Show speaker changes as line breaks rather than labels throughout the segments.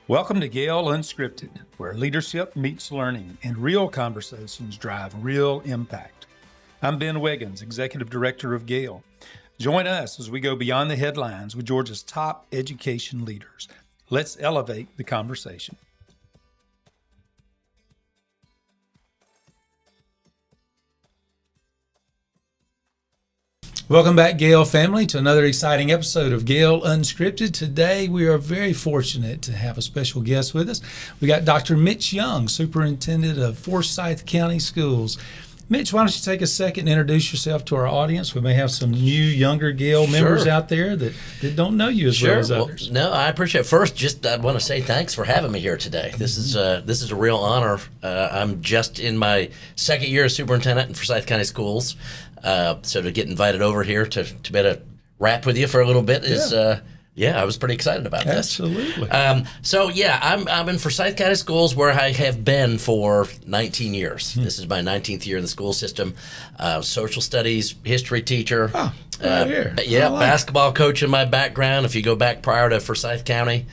Welcome to GAEL Unscripted, where leadership meets learning and real conversations drive real impact. I'm Ben Wiggins, Executive Director of GAEL. Join us as we go beyond the headlines with Georgia's top education leaders. Let's elevate the conversation. Welcome back, GAEL family, to another exciting episode of GAEL Unscripted. Today, we are very fortunate to have a special guest with us. We got Dr. Mitch Young, Superintendent of Forsyth County Schools. Mitch, why don't you take a second and introduce yourself to our audience? We may have some new, younger GAEL members out there that don't know you as well as others.
No, I appreciate it. First, I want to say thanks for having me here today. This is a real honor. I'm just in my second year as superintendent in Forsyth County Schools. So to get invited over here to be able to rap with you for a little bit is, I was pretty excited about this.
Absolutely.
I'm in Forsyth County Schools where I have been for 19 years. This is my 19th year in the school system. Social studies, history teacher.
Oh, right here.
Basketball coach in my background. If you go back prior to Forsyth County,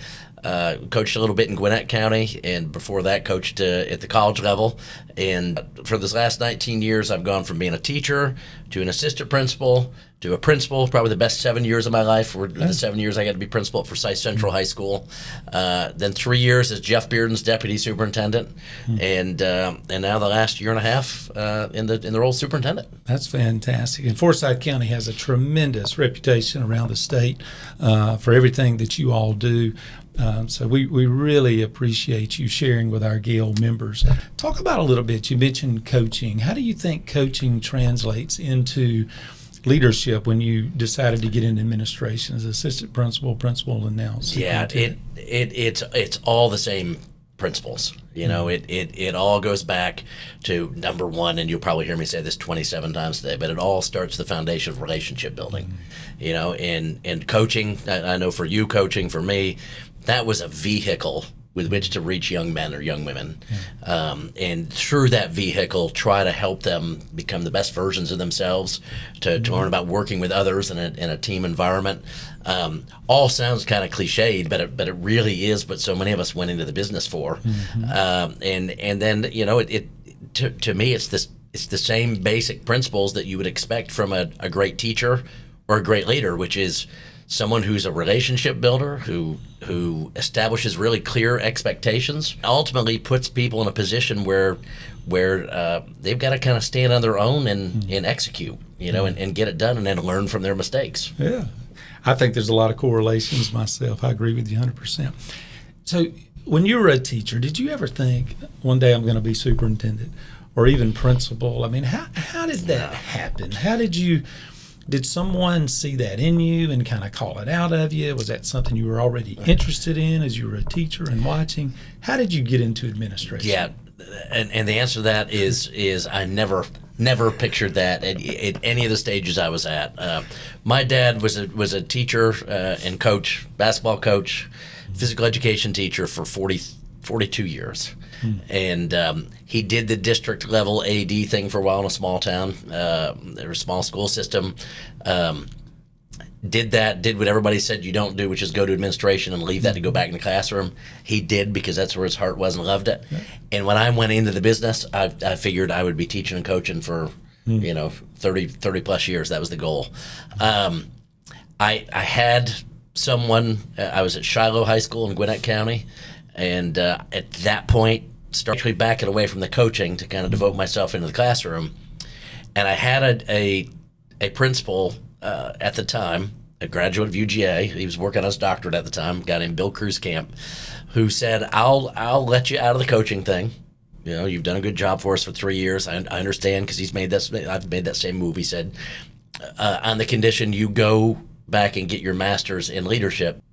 coached a little bit in Gwinnett County, and before that coached at the college level. And for this last 19 years, I've gone from being a teacher to an assistant principal to a principal. Probably the best 7 years of my life were the 7 years I got to be principal at Forsyth Central High School. Then 3 years as Jeff Bearden's deputy superintendent, and now the last year and a half in the role of superintendent.
That's fantastic. And Forsyth County has a tremendous reputation around the state for everything that you all do. So we really appreciate you sharing with our GAEL members. Talk about a little bit, you mentioned coaching. How do you think coaching translates into leadership when you decided to get into administration as assistant principal, and now superintendent?
It's all the same principles. You know, it all goes back to number one, and you'll probably hear me say this 27 times today, but it all starts the foundation of relationship building. You know, and coaching, I know for you, coaching for me, that was a vehicle with which to reach young men or young women. And through that vehicle, try to help them become the best versions of themselves, to learn about working with others in a team environment. All sounds kind of cliched, but it really is what so many of us went into the business for. And then, you know, to me, it's the same basic principles that you would expect from a great teacher or a great leader, which is someone who's a relationship builder, who establishes really clear expectations, ultimately puts people in a position where they've got to kind of stand on their own and execute, you know, and get it done, and then learn from their mistakes.
Yeah. I think there's a lot of correlations myself. I agree with you 100%. So when you were a teacher, did you ever think one day I'm going to be superintendent or even principal? I mean, how did that happen? Did someone see that in you and kind of call it out of you? Was that something you were already interested in as you were a teacher and watching? How did you get into administration?
Yeah, and the answer to that is I never pictured that at any of the stages I was at. My dad was a teacher and coach, basketball coach, physical education teacher for 42 years. And he did the district level AD thing for a while in a small town, or a small school system. Did what everybody said you don't do, which is go to administration and leave that to go back in the classroom. He did, because that's where his heart was and loved it. And when I went into the business, I figured I would be teaching and coaching for 30 plus years. That was the goal. I had someone, I was at Shiloh High School in Gwinnett County, and at that point, started backing away from the coaching to kind of devote myself into the classroom. And I had a principal at the time, a graduate of UGA. He was working on his doctorate at the time, a guy named Bill Cruzcamp, who said, I'll let you out of the coaching thing. You know, you've done a good job for us for 3 years. I understand, because I've made that same move. He said, on the condition you go back and get your master's in leadership.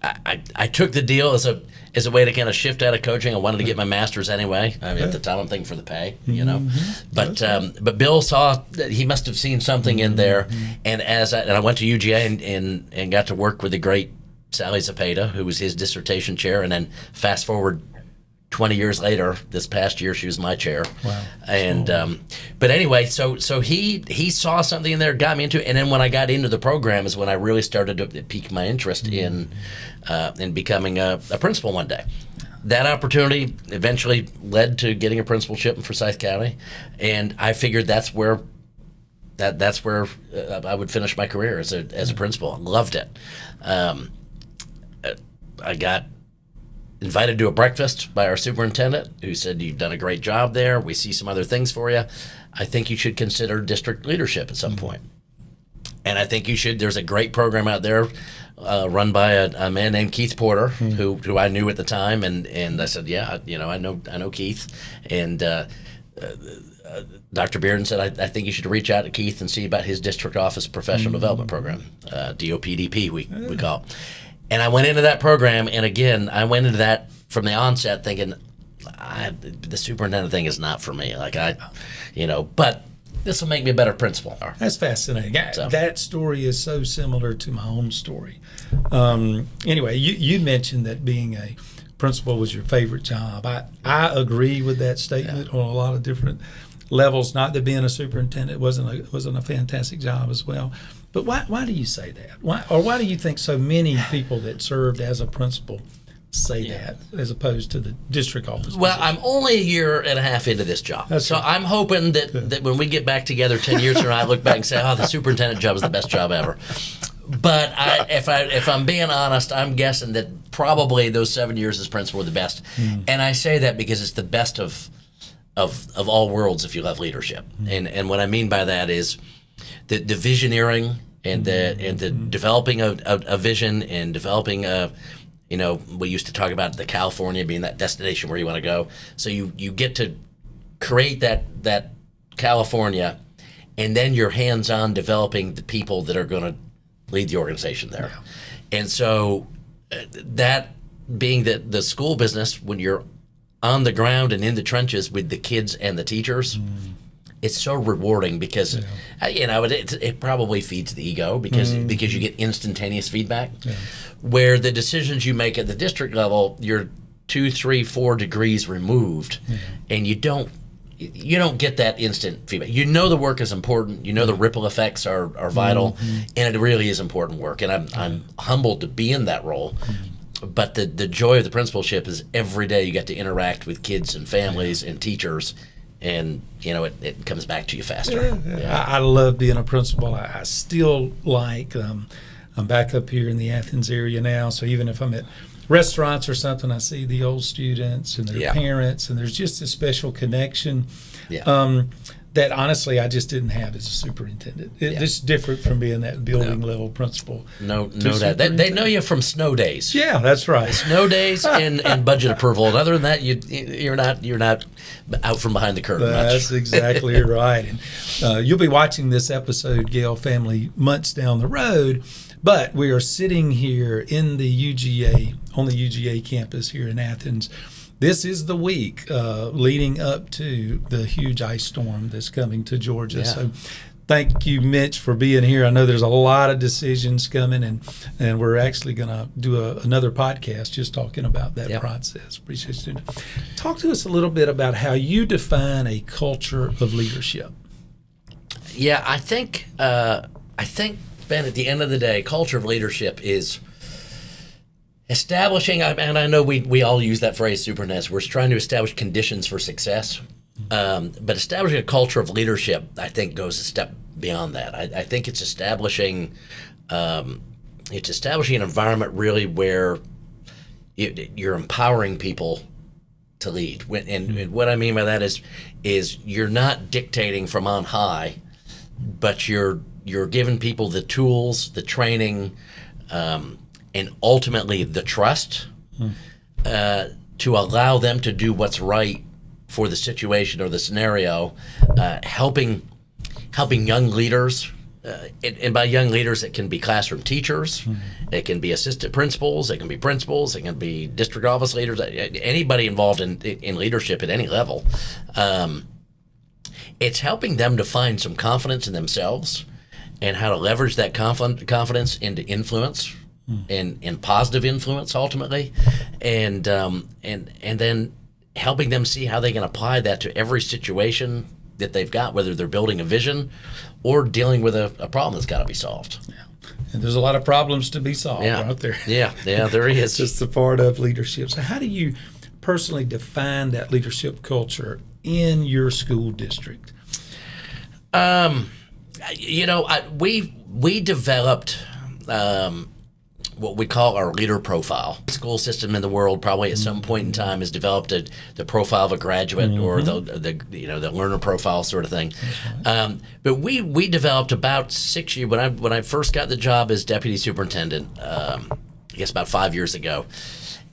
I took the deal as a way to kind of shift out of coaching. I wanted to get my master's anyway. I mean, at the time, I'm thinking for the pay, you know. But Bill saw that he must have seen something in there, and I went to UGA and got to work with the great Sally Zepeda, who was his dissertation chair, and then fast forward 20 years later, this past year, she was my chair.
Wow.
And but anyway, so he saw something in there, got me into it, and then when I got into the program is when I really started to pique my interest in becoming a principal one day. That opportunity eventually led to getting a principalship in Forsyth County, and I figured that's where I would finish my career as a principal. I loved it. I got invited to a breakfast by our superintendent, who said, "You've done a great job there. We see some other things for you. I think you should consider district leadership at some point. And I think you should. There's a great program out there run by a man named Keith Porter, who I knew at the time, and I said, yeah, I know Keith, and Dr. Bearden said, I think you should reach out to Keith and see about his district office professional development program, DOPDP we call it. And I went into that program, and again, I went into that from the onset thinking, the superintendent thing is not for me. But this will make me a better principal.
That's fascinating.
So.
That story is so similar to my own story. Anyway, you mentioned that being a principal was your favorite job. I agree with that statement on a lot of different levels. Not that being a superintendent wasn't a fantastic job as well. But why do you say that? Why do you think so many people that served as a principal say that as opposed to the district office?
Well, I'm only a year and a half into this job.
That's
so
right.
I'm hoping that when we get back together 10 years from now, I look back and say, the superintendent job is the best job ever. But if I'm being honest, I'm guessing that probably those 7 years as principal were the best. And I say that because it's the best of all worlds if you love leadership. And what I mean by that is the visioneering and the developing a vision and developing we used to talk about the California being that destination where you want to go. So you get to create that California, and then you're hands-on developing the people that are going to lead the organization there. Yeah. And so that being the school business, when you're on the ground and in the trenches with the kids and the teachers, it's so rewarding because it probably feeds the ego because you get instantaneous feedback. Yeah. Where the decisions you make at the district level, you're 2, 3, 4 degrees removed, and you don't get that instant feedback. You know the work is important. You know the ripple effects are vital, and it really is important work. And I'm humbled to be in that role. But the joy of the principalship is every day you get to interact with kids and families and teachers, and it comes back to you faster.
Yeah. I love being a principal. I still like. I'm back up here in the Athens area now, so even if I'm at restaurants or something, I see the old students and their parents, and there's just a special connection that honestly I just didn't have as a superintendent. It's different from being that building level principal.
No doubt. They know you from snow days.
Yeah, that's right.
Snow days and budget approval. And other than that, you're not out from behind the curtain.
That's exactly right. And you'll be watching this episode, GAEL family, months down the road. But we are sitting here in the UGA, on the UGA campus here in Athens. This is the week leading up to the huge ice storm that's coming to Georgia. Yeah. So thank you, Mitch, for being here. I know there's a lot of decisions coming, and we're actually going to do another podcast just talking about that process. Appreciate you. Talk to us a little bit about how you define a culture of leadership.
Yeah, I think, Ben, at the end of the day, culture of leadership is establishing, and I know we all use that phrase, superintendents, we're trying to establish conditions for success. But establishing a culture of leadership, I think, goes a step beyond that. I think it's establishing an environment really where you're empowering people to lead. And what I mean by that is you're not dictating from on high, but you're giving people the tools, the training, and ultimately the trust to allow them to do what's right for the situation or the scenario, helping young leaders, and by young leaders it can be classroom teachers, it can be assistant principals, it can be principals, it can be district office leaders, anybody involved in leadership at any level. It's helping them to find some confidence in themselves and how to leverage that confidence into influence. And positive influence ultimately, and then helping them see how they can apply that to every situation that they've got, whether they're building a vision or dealing with a problem that's got to be solved.
Yeah. And there's a lot of problems to be solved out there.
Yeah, there is.
It's just a part of leadership. So how do you personally define that leadership culture in your school district?
We developed what we call our leader profile. The school system in the world probably at some point in time has developed the profile of a graduate or the learner profile sort of thing. Right. But we developed about 6 years when I first got the job as deputy superintendent. I guess about 5 years ago.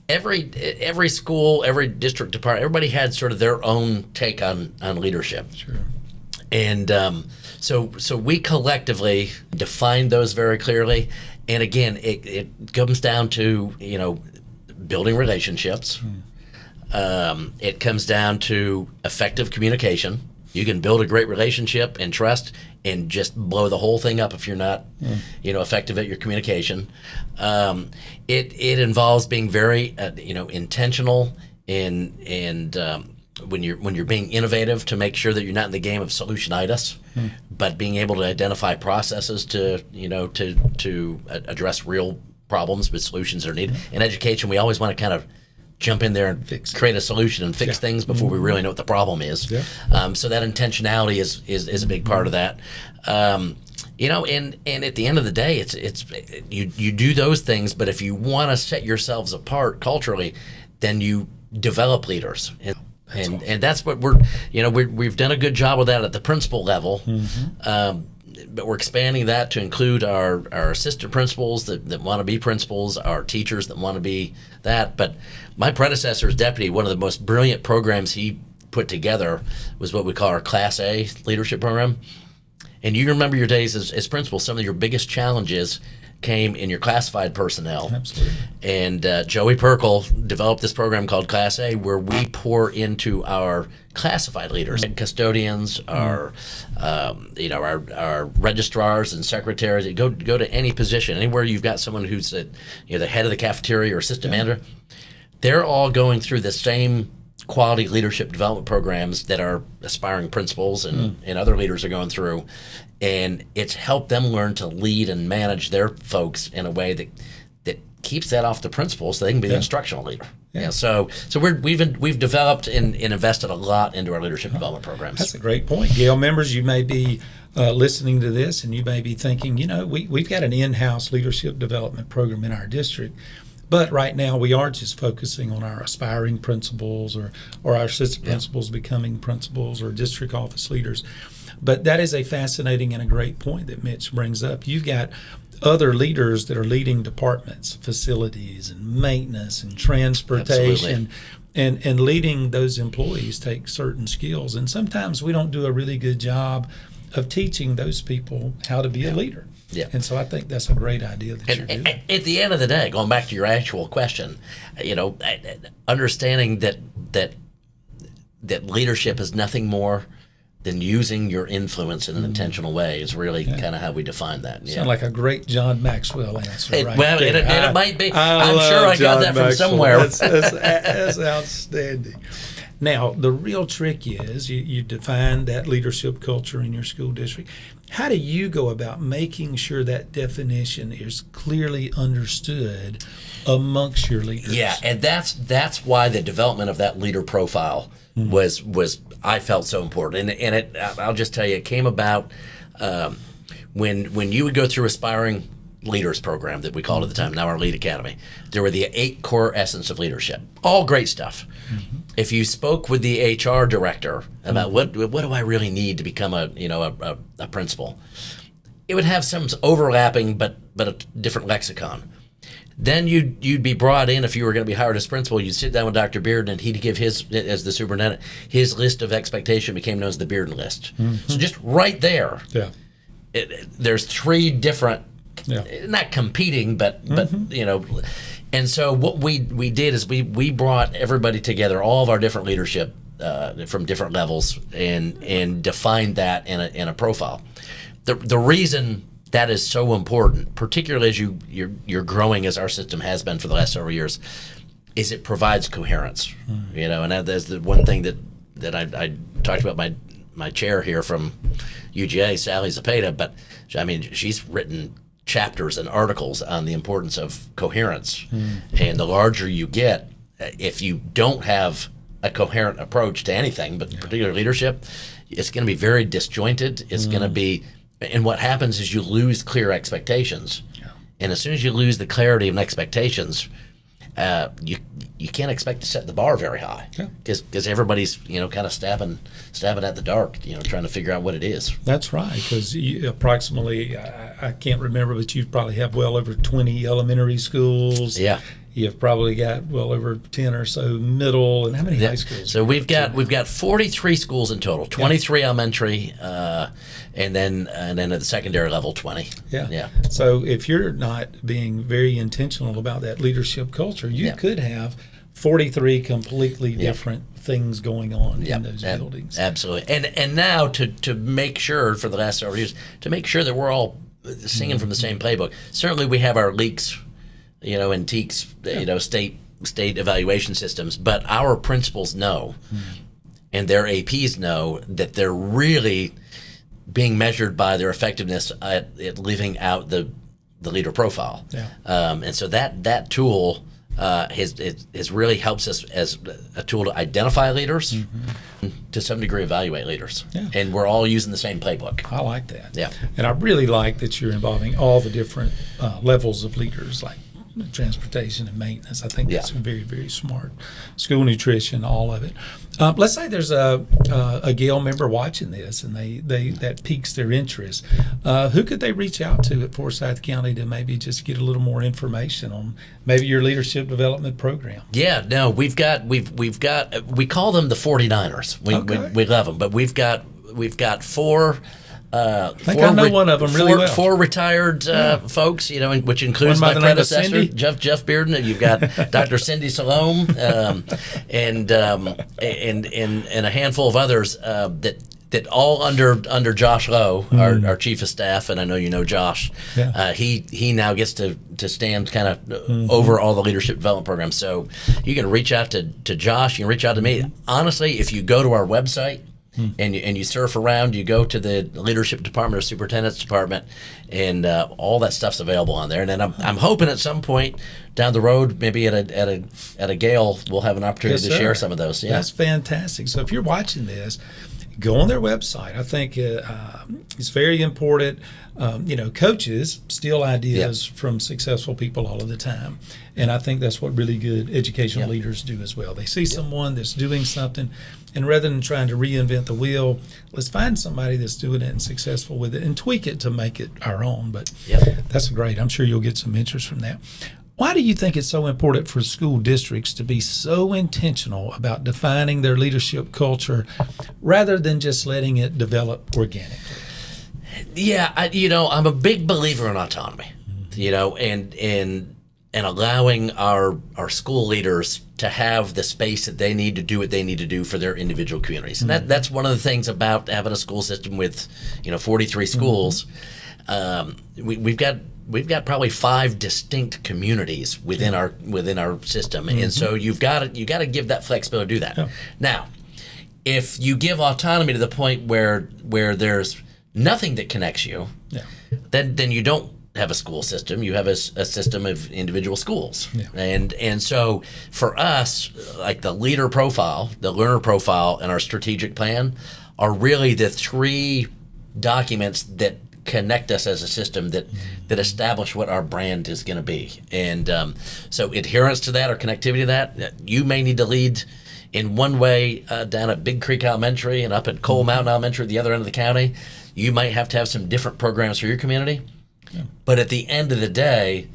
Every school, every district department, everybody had sort of their own take on leadership.
Sure.
And so we collectively defined those very clearly. And again, it comes down to, building relationships. It comes down to effective communication. You can build a great relationship and trust and just blow the whole thing up if you're not, effective at your communication. It involves being very, intentional and when you're being innovative to make sure that you're not in the game of solutionitis, but being able to identify processes to address real problems with solutions that are needed. In education, we always want to kind of jump in there and create a solution and fix things before we really know what the problem is. Yeah. So that intentionality is a big part of that. And at the end of the day, it's you do those things, but if you want to set yourselves apart culturally, then you develop leaders. And that's what we've done a good job with that at the principal level. But we're expanding that to include our assistant principals that want to be principals, our teachers that want to be that. But my predecessor as deputy, one of the most brilliant programs he put together was what we call our Class A leadership program. And you remember your days as principal, some of your biggest challenges came in your classified personnel.
Absolutely.
And Joey Perkle developed this program called Class A, where we pour into our classified leaders, custodians, our registrars and secretaries. Go to any position, anywhere you've got someone who's the head of the cafeteria or assistant manager. They're all going through the same quality leadership development programs that our aspiring principals and other leaders are going through. And it's helped them learn to lead and manage their folks in a way that keeps that off the principal so they can be the instructional leader. Yeah. So we've developed and invested a lot into our leadership development programs.
That's a great point. GAEL members, you may be listening to this and you may be thinking, we've got an in-house leadership development program in our district. But right now, we aren't just focusing on our aspiring principals or our assistant principals becoming principals or district office leaders. But that is a fascinating and a great point that Mitch brings up. You've got other leaders that are leading departments, facilities and maintenance and transportation. And leading those employees takes certain skills. And sometimes we don't do a really good job of teaching those people how to be a leader. Yeah. And so I think that's a great idea that you're doing.
At the end of the day, going back to your actual question, understanding that leadership is nothing more than using your influence in an intentional way is really kind of how we define that.
Sound like a great John Maxwell answer, right?
Well, it might be. I'm sure I got that from somewhere.
That's outstanding. Now, the real trick is you define that leadership culture in your school district. How do you go about making sure that definition is clearly understood amongst your leaders? Yeah,
and that's why the development of that leader profile was I felt so important. And I'll just tell you, it came about when you would go through aspiring leaders program that we called at the time, now our Lead Academy. There were the 8 core essence of leadership. All great stuff. If you spoke with the HR director about what do I really need to become a principal, it would have some overlapping but a different lexicon. Then you'd be brought in, if you were going to be hired as principal, you'd sit down with Dr. Bearden and he'd give his, as the superintendent, his list of expectation became known as the Bearden list. So just right there, there's 3 different, not competing, but and so what we did is we brought everybody together, all of our different leadership from different levels, and defined that in a profile. The reason that is so important, particularly as you're growing, as our system has been for the last several years, is it provides coherence. You know, and that's the one thing that I talked about my chair here from UGA, Sally Zepeda, but I mean, she's written chapters and articles on the importance of coherence. And the larger you get, if you don't have a coherent approach to anything, but particularly leadership, it's going to be very disjointed. It's going to be, and what happens is you lose clear expectations. And as soon as you lose the clarity of expectations, you can't expect to set the bar very high, because everybody's kind of stabbing at the dark, trying to figure out what it is.
That's right, because approximately, I can't remember, but you probably have well over 20 elementary schools.
Yeah.
You've probably got well over 10 or so middle, and how many high schools?
So we've got 43 schools in total, 23 elementary, and then at the secondary level 20. Yeah.
So if you're not being very intentional about that leadership culture, you could have 43 completely different things going on in those buildings.
Absolutely. And now to make sure, for the last several years, to make sure that we're all singing from the same playbook. Certainly we have our leaks, and TEACs, state evaluation systems, but our principals know, and their APs know, that they're really being measured by their effectiveness at living out the leader profile. And so that tool has really helps us as a tool to identify leaders, to some degree evaluate leaders. And we're all using the same playbook.
I like that.
Yeah.
And I really like that you're involving all the different levels of leaders, like transportation and maintenance. I think that's very, very smart. School nutrition, all of it. Let's say there's a GAEL member watching this, and they that piques their interest. Who could they reach out to at Forsyth County to maybe just get a little more information on maybe your leadership development program?
Yeah, no, we call them the 49ers. We love them, but we've got four.
I think I know one of them really well.
Four retired folks, which includes my predecessor, Jeff Bearden. You've got Dr. Cindy Salome, and a handful of others that all under Josh Lowe, our chief of staff, and I know you know Josh. He now gets to stand kind of over all the leadership development programs. So you can reach out to Josh. You can reach out to me. Honestly, if you go to our website, and you surf around, you go to the leadership department or superintendent's department, and all that stuff's available on there. And then I'm hoping at some point down the road, maybe at a GAEL, we'll have an opportunity to share some of those. Yeah,
that's fantastic. So if you're watching this, go on their website. I think it's very important. Coaches steal ideas from successful people all of the time. And I think that's what really good educational leaders do as well. They see someone that's doing something, and rather than trying to reinvent the wheel, let's find somebody that's doing it and successful with it and tweak it to make it our own. But that's great. I'm sure you'll get some interest from that. Why do you think it's so important for school districts to be so intentional about defining their leadership culture rather than just letting it develop organically?
Yeah, I'm a big believer in autonomy, and allowing our school leaders to have the space that they need to do what they need to do for their individual communities. And that's one of the things about having a school system with 43 schools. We've got probably 5 distinct communities within our system, and so you've got to give that flexibility to do that. Now, if you give autonomy to the point where there's nothing that connects you, then you don't have a school system. You have a system of individual schools, and so for us, like the leader profile, the learner profile, and our strategic plan are really the 3 documents that connect us as a system that establish what our brand is going to be. And so adherence to that or connectivity to that, you may need to lead in one way down at Big Creek Elementary and up at Coal Mountain Elementary at the other end of the county. You might have to have some different programs for your community. But at the end of the day,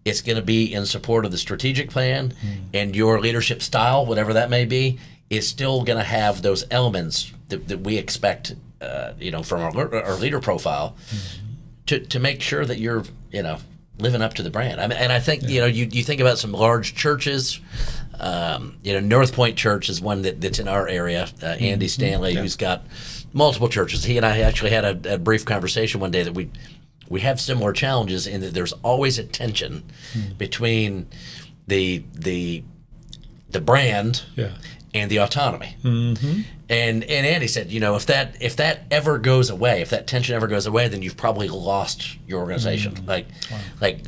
it's going to be in support of the strategic plan, and your leadership style, whatever that may be, is still going to have those elements that we expect from our leader profile to make sure that you're living up to the brand. I mean, and I think you think about some large churches. North Point Church is one that's in our area. Andy Stanley, who's got multiple churches. He and I actually had a brief conversation one day that we have similar challenges in that there's always a tension between the the brand,
Yeah.
and the autonomy.
Mm-hmm.
And Andy said, if that ever goes away, if that tension ever goes away, then you've probably lost your organization. Like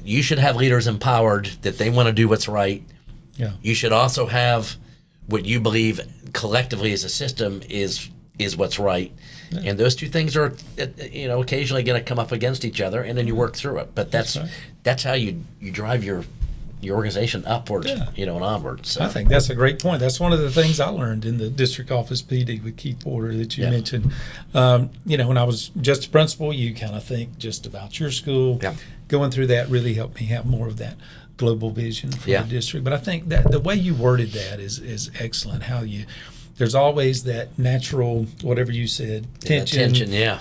you should have leaders empowered that they want to do what's right.
Yeah.
You should also have what you believe collectively as a system is what's right. Yeah. And those two things are, occasionally going to come up against each other, and then you work through it. But that's how you drive your organization upward, and onward. So
I think that's a great point. That's one of the things I learned in the district office PD with Keith Porter that you mentioned. When I was just a principal, you kind of think just about your school.
Yeah.
Going through that really helped me have more of that global vision for the district. But I think that the way you worded that is excellent. There's always that natural, whatever you said, tension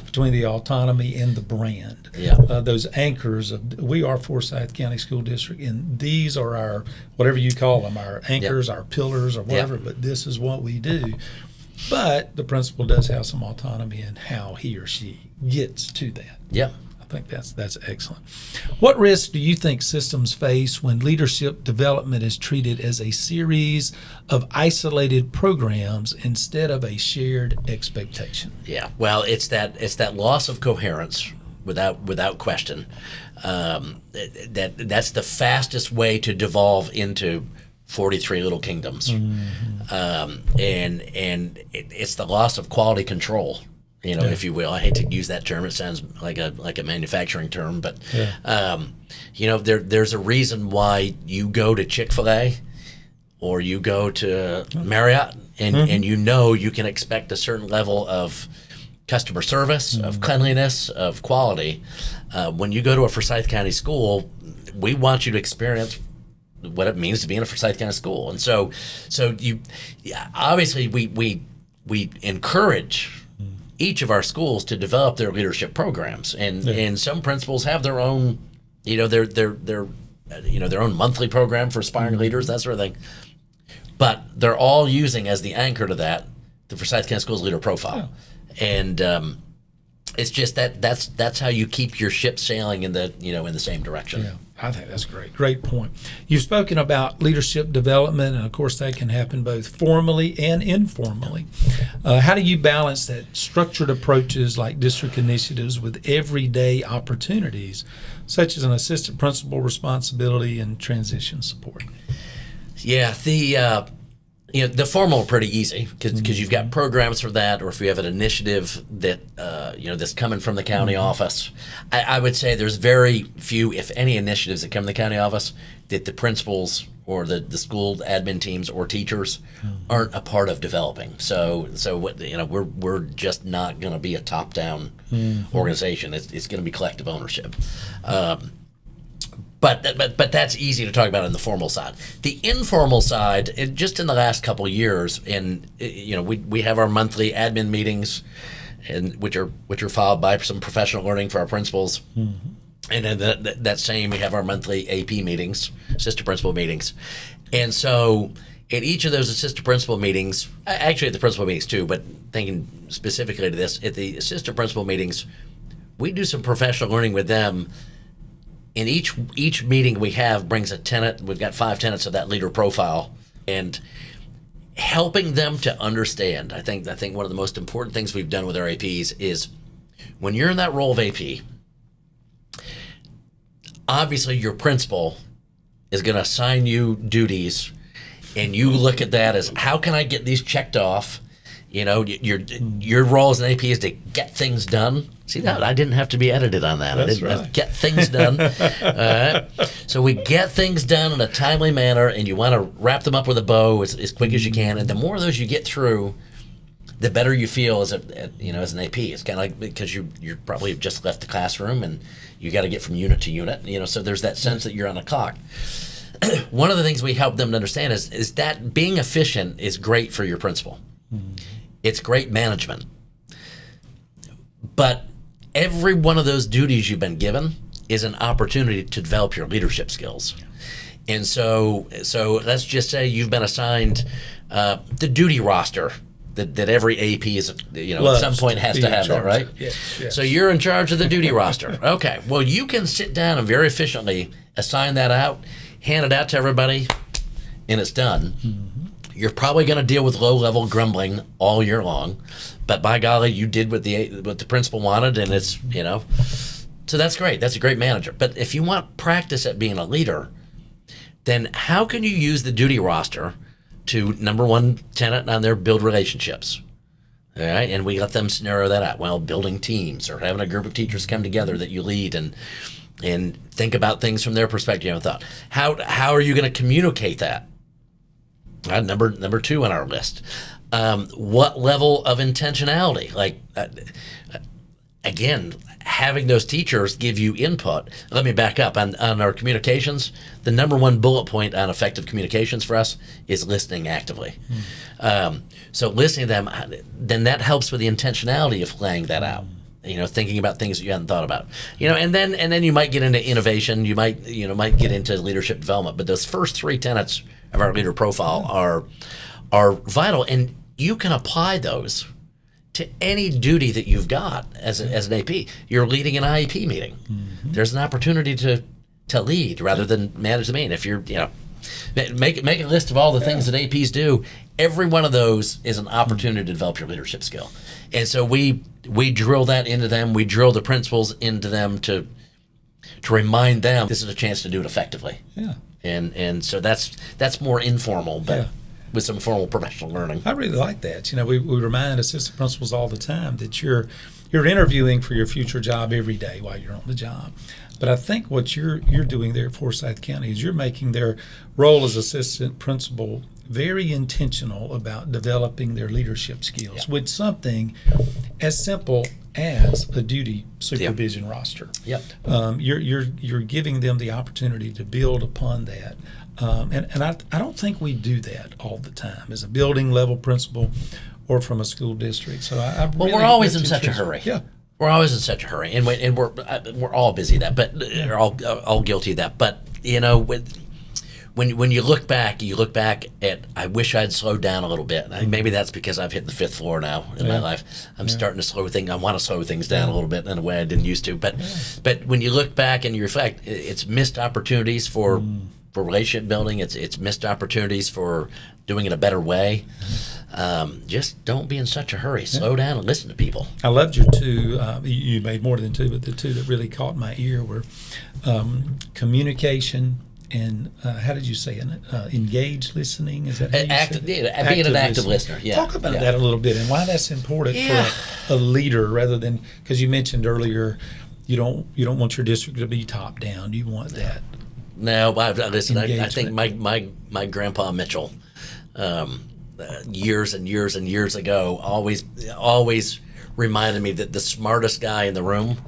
between the autonomy and the brand.
Yeah.
Those anchors we are Forsyth County School District, and these are our, whatever you call them, our anchors, our pillars, or whatever, but this is what we do. But the principal does have some autonomy in how he or she gets to that.
Yeah.
I think that's excellent. What risks do you think systems face when leadership development is treated as a series of isolated programs instead of a shared expectation?
Yeah, well, it's that loss of coherence without question. That's the fastest way to devolve into 43 little kingdoms, and it's the loss of quality control. If you will. I hate to use that term. It sounds like a manufacturing term, but there's a reason why you go to Chick-fil-A or you go to Marriott, and you can expect a certain level of customer service, of cleanliness, of quality. When you go to a Forsyth County school, we want you to experience what it means to be in a Forsyth County school, and so you obviously we encourage each of our schools to develop their leadership programs, and some principals have their own, their own monthly program for aspiring leaders, that sort of thing. But they're all using as the anchor to that the Forsyth County Schools Leader Profile, and it's just that's how you keep your ship sailing in the same direction.
Yeah. I think that's great point. You've spoken about leadership development, and of course that can happen both formally and informally. How do you balance that structured approaches like district initiatives with everyday opportunities, such as an assistant principal responsibility and transition support?
Yeah, the formal are pretty easy because you've got programs for that, or if you have an initiative that that's coming from the county office. I would say there's very few, if any, initiatives that come from the county office that the principals or the school admin teams or teachers aren't a part of developing. So what we're just not going to be a top-down organization. It's going to be collective ownership. But that's easy to talk about on the formal side. The informal side, just in the last couple of years, and we have our monthly admin meetings, and which are followed by some professional learning for our principals, and then that same we have our monthly AP meetings, assistant principal meetings, and so at each of those assistant principal meetings, actually at the principal meetings too, but thinking specifically to this, at the assistant principal meetings, we do some professional learning with them. And each meeting we have brings a tenet. We've got 5 tenets of that leader profile, and helping them to understand. I think one of the most important things we've done with our APs is when you're in that role of AP, obviously your principal is going to assign you duties, and you look at that as, how can I get these checked off? Your role as an AP is to get things done. See that? I didn't have to be edited on that.
That's
I didn't have
right.
to get things done. So we get things done in a timely manner, and you want to wrap them up with a bow as quick as you can. And the more of those you get through, the better you feel as an AP. It's kind of like, because you're probably just left the classroom and you got to get from unit to unit. So there's that sense that you're on a clock. One of the things we help them to understand is that being efficient is great for your principal. It's great management. But every one of those duties you've been given is an opportunity to develop your leadership skills. And so let's just say you've been assigned the duty roster that every AP is, at some point has to have that, right?
Yes.
So you're in charge of the duty roster. Okay. Well, you can sit down and very efficiently assign that out, hand it out to everybody, and it's done. You're probably going to deal with low-level grumbling all year long, but by golly, you did what the principal wanted, and it's, so that's great. That's a great manager. But if you want practice at being a leader, then how can you use the duty roster to, number one tenet on there, build relationships? All right, and we let them scenario that out. Well, building teams or having a group of teachers come together that you lead and think about things from their perspective. You haven't thought. How are you going to communicate that? Number 2 on our list. What level of intentionality? Again, having those teachers give you input. Let me back up. On our communications, the number 1 bullet point on effective communications for us is listening actively. So listening to them, then that helps with the intentionality of laying that out. Thinking about things that you hadn't thought about. And then you might get into innovation. You might get into leadership development. But those first 3 tenets of our leader profile are vital, and you can apply those to any duty that you've got as an AP. You're leading an IEP meeting. Mm-hmm. There's an opportunity to lead rather than manage the meeting. If you're make a list of all the things that APs do. Every one of those is an opportunity to develop your leadership skill. And so we drill that into them. We drill the principles into them to remind them this is a chance to do it effectively. Yeah. And so that's more informal, but with some formal professional learning.
I really like that. We remind assistant principals all the time that you're interviewing for your future job every day while you're on the job. But I think what you're doing there at Forsyth County is you're making their role as assistant principal very intentional about developing their leadership skills with something as simple as a duty supervision roster.
Yep.
You're giving them the opportunity to build upon that. And I don't think we do that all the time as a building level principal or from a school district. So
we're always in such a hurry.
Yeah.
We're always in such a hurry, and we're all busy at that, but we're all guilty of that. But when you look back at, I wish I'd slowed down a little bit. Maybe that's because I've hit the 5th floor now in my life. I'm starting to I want to slow things down a little bit in a way I didn't used to. But when you look back and you reflect, it's missed opportunities for relationship building. It's missed opportunities for doing it a better way. Just don't be in such a hurry. Slow down and listen to people.
I loved your 2. You made more than 2, but the 2 that really caught my ear were communication and how did you say it? Engaged listening? Is that how you said it?
Being an active listener. Yeah.
Talk about that a little bit and why that's important for a leader rather than, because you mentioned earlier you don't want your district to be top down. You want that.
No, listen. I think my grandpa Mitchell, years and years and years ago, always reminded me that the smartest guy in the room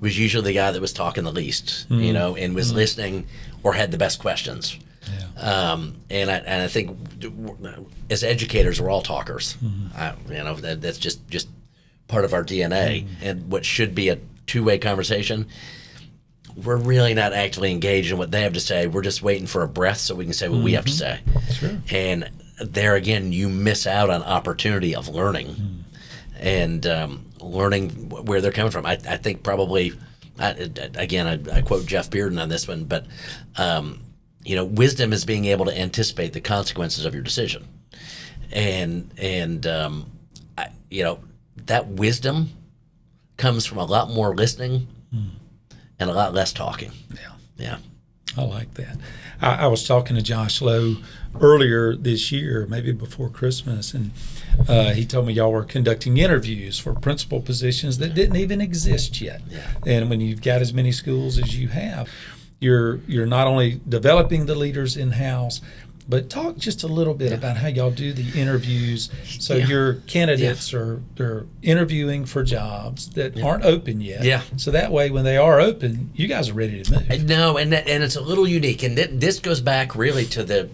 was usually the guy that was talking the least, and was listening or had the best questions. Yeah. And I think as educators, we're all talkers. That's just part of our DNA. And what should be a two-way conversation, we're really not actively engaged in what they have to say. We're just waiting for a breath so we can say what we have to say. Sure. And there again, you miss out on opportunity of learning and learning where they're coming from. I think probably, I quote Jeff Bearden on this one, but wisdom is being able to anticipate the consequences of your decision, and that wisdom comes from a lot more listening and a lot less talking. Yeah.
I like that. I was talking to Josh Lowe earlier this year, maybe before Christmas, and he told me y'all were conducting interviews for principal positions that didn't even exist yet. Yeah. And when you've got as many schools as you have, you're not only developing the leaders in-house, but talk just a little bit about how y'all do the interviews. So your candidates they're interviewing for jobs that aren't open yet. Yeah. So that way, when they are open, you guys are ready to move.
No, and it's a little unique, and this goes back really to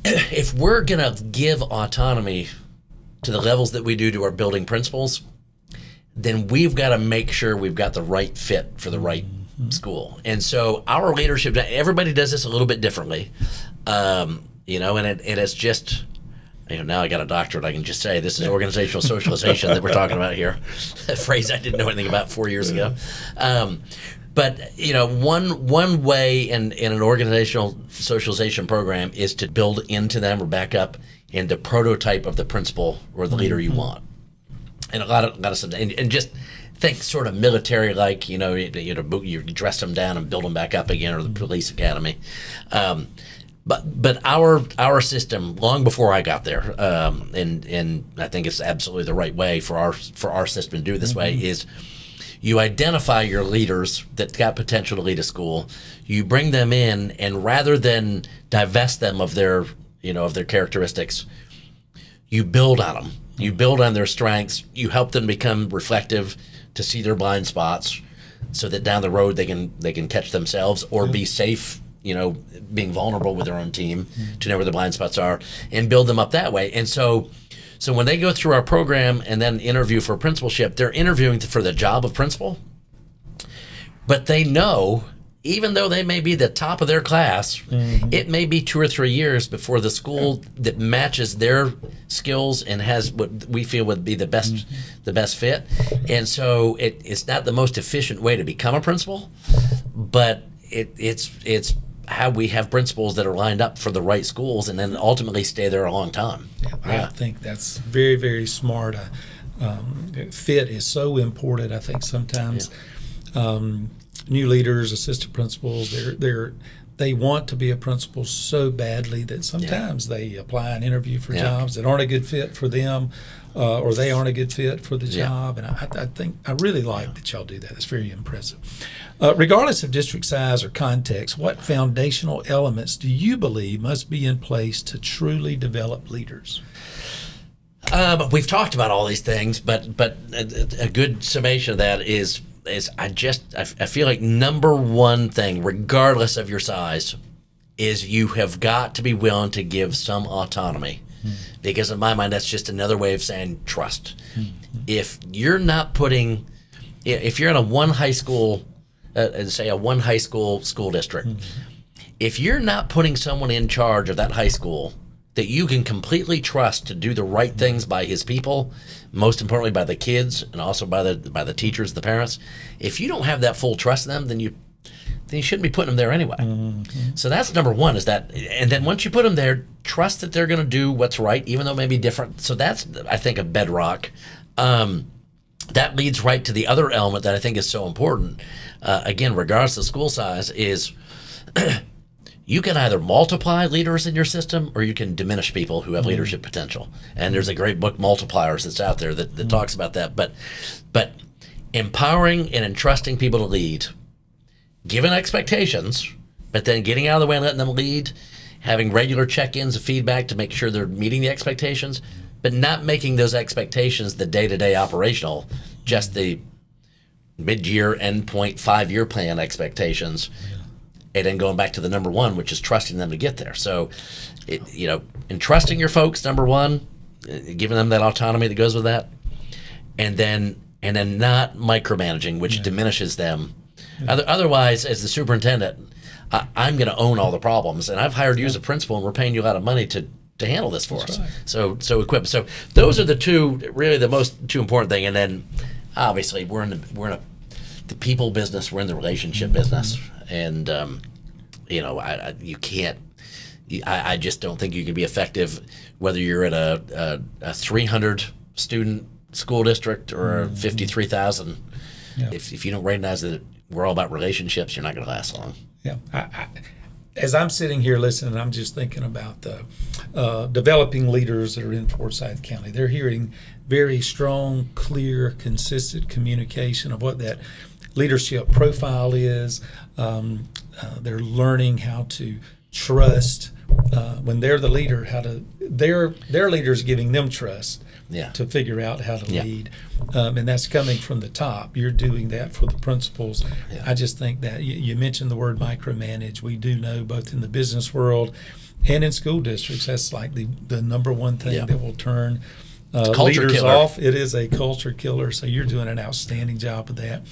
if we're gonna give autonomy to the levels that we do to our building principals, then we've got to make sure we've got the right fit for the right school. And so our leadership, everybody does this a little bit differently. And it's just, now I got a doctorate, I can just say this is organizational socialization that we're talking about here. A phrase I didn't know anything about 4 years ago. But one way in an organizational socialization program is to build into them or back up in the prototype of the principal or the leader you want, and a lot of stuff, and just think sort of military like you dress them down and build them back up again, or the police academy. But our system, long before I got there, and I think it's absolutely the right way for our system to do it this way, is you identify your leaders that got potential to lead a school. You bring them in, and rather than divest them of their characteristics, you build on them. You build on their strengths. You help them become reflective to see their blind spots, so that down the road they can catch themselves or be safe. Being vulnerable with their own team to know where the blind spots are, and build them up that way. And so when they go through our program and then interview for principalship, they're interviewing for the job of principal, but they know, even though they may be the top of their class, it may be 2 or 3 years before the school that matches their skills and has what we feel would be the best fit. And so it's not the most efficient way to become a principal, but it's how we have principals that are lined up for the right schools and then ultimately stay there a long time.
I think that's very, very smart. Fit is so important. I think sometimes new leaders, assistant principals, they want to be a principal so badly that sometimes they apply and interview for jobs that aren't a good fit for them, or they aren't a good fit for the job. And I think I really like that y'all do that. It's very impressive. Regardless of district size or context, what foundational elements do you believe must be in place to truly develop leaders?
We've talked about all these things, but a good summation of that is I feel like number one thing, regardless of your size, is you have got to be willing to give some autonomy. Because in my mind, that's just another way of saying trust. If you're in a one high school school district, if you're not putting someone in charge of that high school that you can completely trust to do the right things by his people, most importantly by the kids and also by the teachers, the parents, if you don't have that full trust in them, then you shouldn't be putting them there anyway. So that's number one, is that, and then once you put them there, trust that they're going to do what's right, even though it may be different. So that's, I think, a bedrock. That leads right to the other element that I think is so important. Again, regardless of school size, is you can either multiply leaders in your system or you can diminish people who have leadership potential. And there's a great book, Multipliers, that's out there that talks about that. But empowering and entrusting people to lead, given expectations, but then getting out of the way and letting them lead, having regular check-ins of feedback to make sure they're meeting the expectations, but not making those expectations the day-to-day operational, just the mid-year, endpoint, 5-year plan expectations, and then going back to the number one, which is trusting them to get there. So, entrusting your folks, number one, giving them that autonomy that goes with that, and then not micromanaging, which diminishes them. Otherwise, as the superintendent, I'm going to own all the problems, and I've hired you as a principal, and we're paying you a lot of money to handle this for us. Right. So equip. So those are the two important thing. And then obviously we're in the people business. We're in the relationship business, and you can't. I just don't think you can be effective whether you're at a 300 student school district or 53,000. If you don't recognize that we're all about relationships, you're not going to last long.
Yeah. As I'm sitting here listening, I'm just thinking about the developing leaders that are in Forsyth County. They're hearing very strong, clear, consistent communication of what that leadership profile is. They're learning how to trust when they're the leader. Their leaders giving them trust to figure out how to lead, and that's coming from the top. You're doing that for the principals. I just think that you mentioned the word micromanage. We do know both in the business world and in school districts, that's like the number one thing that will turn leaders off. It is a culture killer. So you're doing an outstanding job of that.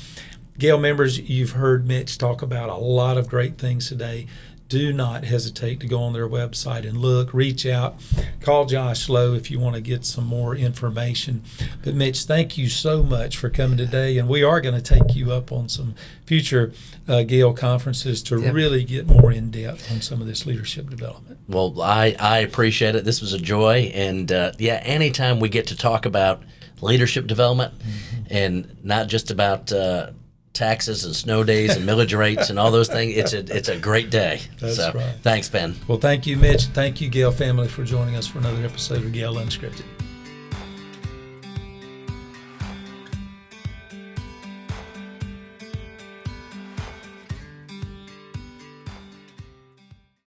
GAEL members, you've heard Mitch talk about a lot of great things today. do not hesitate to go on their website and look, reach out, call Josh Lowe if you want to get some more information. But Mitch, thank you so much for coming today, and we are going to take you up on some future GAEL conferences to really get more in depth on some of this leadership development.
Well, I appreciate it. This was a joy, and anytime we get to talk about leadership development, and not just about taxes and snow days and millage rates and all those things, it's a great day.
That's right.
Thanks, Ben.
Well, thank you, Mitch. Thank you, GAEL family, for joining us for another episode of GAEL Unscripted.